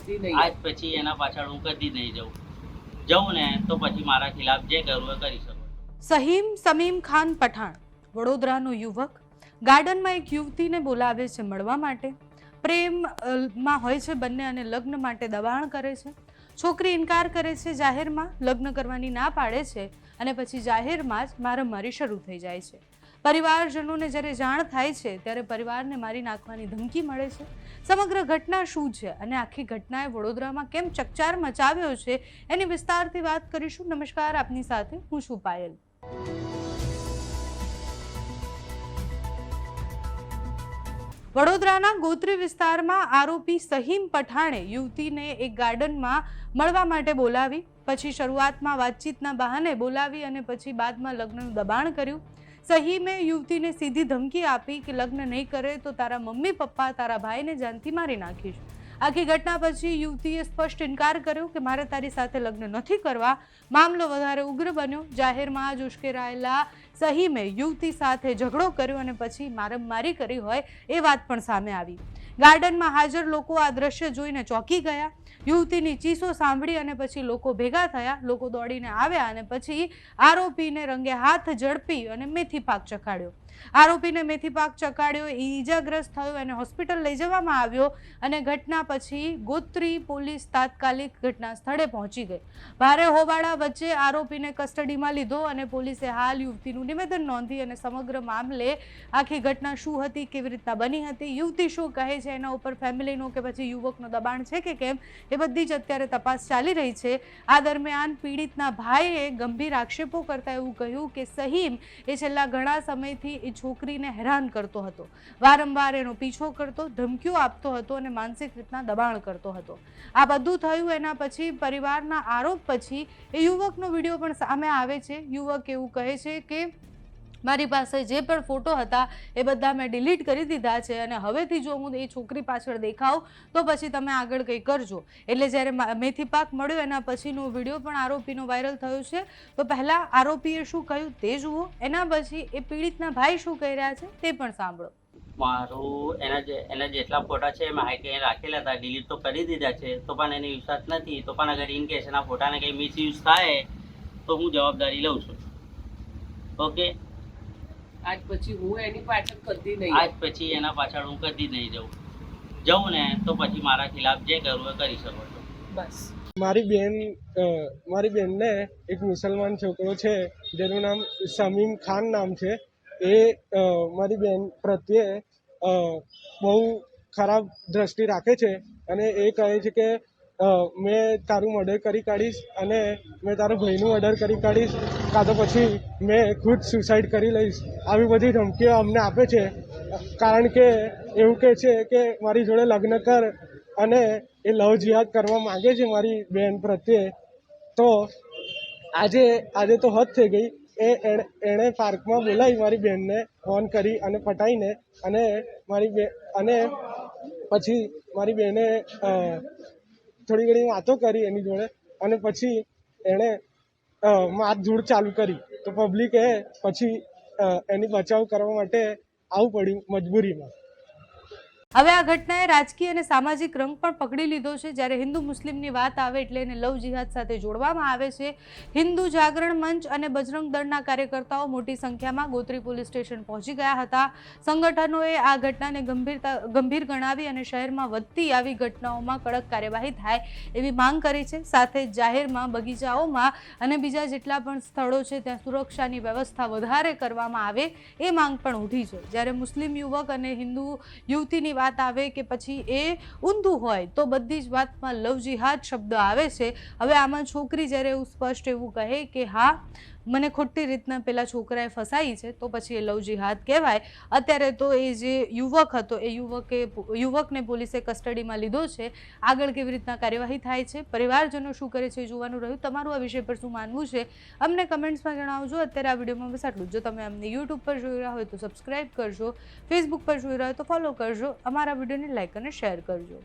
કદી નહીં. આજ પછી એના પાછળ હું કદી નહીં જાઉં ને તો પછી મારા ખિલાફ જે કરવું એ કરી શકો. સમીમ ખાન પઠાણ વડોદરાનો યુવક ગાર્ડનમાં એક યુવતીને બોલાવે છે મળવા માટે. પ્રેમમાં હોય છે બંને અને લગ્ન માટે દબાણ કરે છે. છોકરી ઇનકાર કરે છે, જાહેરમાં લગ્ન કરવાની ના પાડે છે અને પછી જાહેરમાં જ મારામારી શરૂ થઈ જાય છે. પરિવારજનોને જ્યારે જાણ થાય છે ત્યારે પરિવારને મારી નાખવાની ધમકી મળે છે. સમગ્ર ઘટના શું છે અને આખી ઘટનાએ વડોદરામાં કેમ ચકચાર મચાવ્યો છે એની વિસ્તારથી વાત કરીશું. નમસ્કાર, આપની સાથે હું છું પાયલ. વડોદરાના ગોત્રી વિસ્તારમાં આરોપી સહીમ પઠાણે યુવતીને એક ગાર્ડનમાં મળવા માટે બોલાવી. પછી શરૂઆતમાં વાતચીતના બહાને બોલાવી અને પછી બાદમાં લગ્નનું દબાણ કર્યું. સહીમે યુવતીને સીધી ધમકી આપી કે લગ્ન નહીં કરે તો તારા મમ્મી પપ્પા તારા ભાઈને જાનથી મારી નાખીશ. આખી ઘટના પછી યુવતીએ સ્પષ્ટ ઇનકાર કર્યો કે મારે તારી સાથે લગ્ન નથી કરવા. મામલો વધારે ઉગ્ર બન્યો. જાહેરમાં જ ઉશ્કેરાયેલા સહીમે યુવતી સાથે ઝઘડો કર્યો અને પછી મારામારી કરી હોય એ વાત પણ સામે આવી. ગાર્ડનમાં હાજર લોકો આ દ્રશ્ય જોઈને ચોંકી ગયા. યુવતીની ચીસો સાંભળી અને પછી લોકો ભેગા થયા. લોકો દોડીને આવ્યા અને પછી આરોપીને રંગે હાથ ઝડપી અને મેથી પાક ચખાડ્યો. આરોપીને મેથી પાક ચખાડ્યો, ઈજાગ્રસ્ત થયો અને હોસ્પિટલ લઈ જવામાં આવ્યો અને ઘટના પછી ગોત્રી પોલીસ તાત્કાલિક ઘટના સ્થળે પહોંચી ગઈ. ભારે હોબાળા વચ્ચે આરોપીને કસ્ટડીમાં લીધો અને પોલીસે હાલ યુવતીનું નિવેદન નોંધી અને સમગ્ર મામલે આખી ઘટના શું હતી, કેવી રીતના બની હતી, યુવતી શું કહે છે, એના ઉપર ફેમિલીનો કે પછી યુવકનો દબાણ છે કે કેમ, એ બધી જ અત્યારે તપાસ ચાલી રહી છે. આ દરમિયાન પીડિતના ભાઈએ ગંભીર આક્ષેપો કરતા એવું કહ્યું કે સહીમ એ છેલ્લા ઘણા સમયથી એ છોકરીને હેરાન કરતો હતો, વારંવાર એનો પીછો કરતો, ધમકીઓ આપતો હતો અને માનસિક રીતના દબાણ કરતો હતો. આ બધું થયું એના પછી પરિવારના આરોપ પછી એ યુવકનો વિડીયો પણ સામે આવે છે. યુવક એવું કહે છે કે મારી પાસે જે પણ ફોટો હતા એ બધા મેં ડિલીટ કરી દીધા છે અને હવેથી જો હું એ છોકરી પાછળ દેખાઉં તો પછી તમે આગળ કંઈ કરજો. એટલે જ્યારે મેથી પાક મળ્યો એના પછીનો વિડીયો પણ આરોપીનો વાયરલ થયો છે. તો પહેલાં આરોપીએ શું કહ્યું તે જુઓ, એના પછી એ પીડિતના ભાઈ શું કહી રહ્યા છે તે પણ સાંભળો. મારું એના જેટલા ફોટા છે મેં હાઈ રાખેલા હતા, ડિલીટ તો કરી દીધા છે. તો પણ એને વિશ્વાસ નથી. તો પણ અગર ઇન કેસ એના ફોટાને કંઈ મિસયુઝ થાય તો હું જવાબદારી લઉં છું. ઓકે, આજ પછી હું એની પાછળ કદી નહીં. આજ પછી એના પાછળ હું કદી નહીં જાઉં ને તો પછી મારા ખિલાફ જે કરવું એ કરી શકો છો. બસ. મારી બેનને એક મુસલમાન છોકરો છે જેનું નામ સમીમ ખાન નામ છે. એ મારી બેન પ્રત્યે બહુ ખરાબ દ્રષ્ટિ રાખે છે અને એ કહે છે કે મેં તારું મર્ડર કરી કાઢીશ અને મેં તારા ભાઈનું મર્ડર કરી કાઢીશ, કાં તો પછી મેં ખુદ સુસાઇડ કરી લઈશ. આવી બધી ધમકીઓ અમને આપે છે. કારણ કે એવું કહે છે કે મારી જોડે લગ્ન કર અને એ લવ જિહાદ કરવા માગે છે મારી બેન પ્રત્યે. તો આજે તો હદ થઈ ગઈ. એણે પાર્કમાં બોલાવી મારી બેનને ફોન કરી અને પટાઈને અને પછી મારી બેને થોડી ઘણી વાતો કરી એની જોડે અને પછી એણે મારઝૂડ ચાલુ કરી. તો પબ્લિકે પછી એની બચાવ કરવા માટે આવવું પડ્યું મજબૂરીમાં. હવે આ ઘટનાએ રાજકીય અને સામાજિક રંગ પણ પકડી લીધો છે. જ્યારે હિન્દુ મુસ્લિમની વાત આવે એટલે એને લવ જિહાદ સાથે જોડવામાં આવે છે. હિન્દુ જાગરણ મંચ અને બજરંગ દળના કાર્યકર્તાઓ મોટી સંખ્યામાં ગોત્રી પોલીસ સ્ટેશન પહોંચી ગયા હતા. સંગઠનોએ આ ઘટનાને ગંભીર ગણાવી અને શહેરમાં વધતી આવી ઘટનાઓમાં કડક કાર્યવાહી થાય એવી માંગ કરી છે. સાથે જ જાહેરમાં, બગીચાઓમાં અને બીજા જેટલા પણ સ્થળો છે ત્યાં સુરક્ષાની વ્યવસ્થા વધારે કરવામાં આવે એ માંગ પણ ઉઠી છે. જ્યારે મુસ્લિમ યુવક અને હિન્દુ યુવતીની વાત આવે કે પછી એ ઊંધું હોય તો બધી જ વાતમાં લવ જિહાદ શબ્દ આવે છે. હવે આમાં છોકરી જ્યારે એવું સ્પષ્ટ એવું કહે કે હા મને ખોટી રીતના પેલા છોકરાએ ફસાઈ છે તો પછી એ લવ જિહાદ કહેવાય. અત્યારે તો એ જે યુવક હતો એ યુવકને પોલીસે કસ્ટડીમાં લીધો છે. આગળ કેવી રીતના કાર્યવાહી થાય છે, પરિવારજનો શું કરે છે જોવાનું રહ્યું. તમારું આ વિષય પર શું માનવું છે અમને કમેન્ટ્સમાં જણાવજો. અત્યારે આ વિડીયોમાં બસ આટલું. જો તમે અમને યુટ્યુબ પર જોઈ રહ્યા હોય તો સબસ્ક્રાઈબ કરજો, ફેસબુક પર જોઈ રહ્યા હોય તો ફોલો કરજો, અમારા વિડીયોને લાઈક અને શેર કરજો.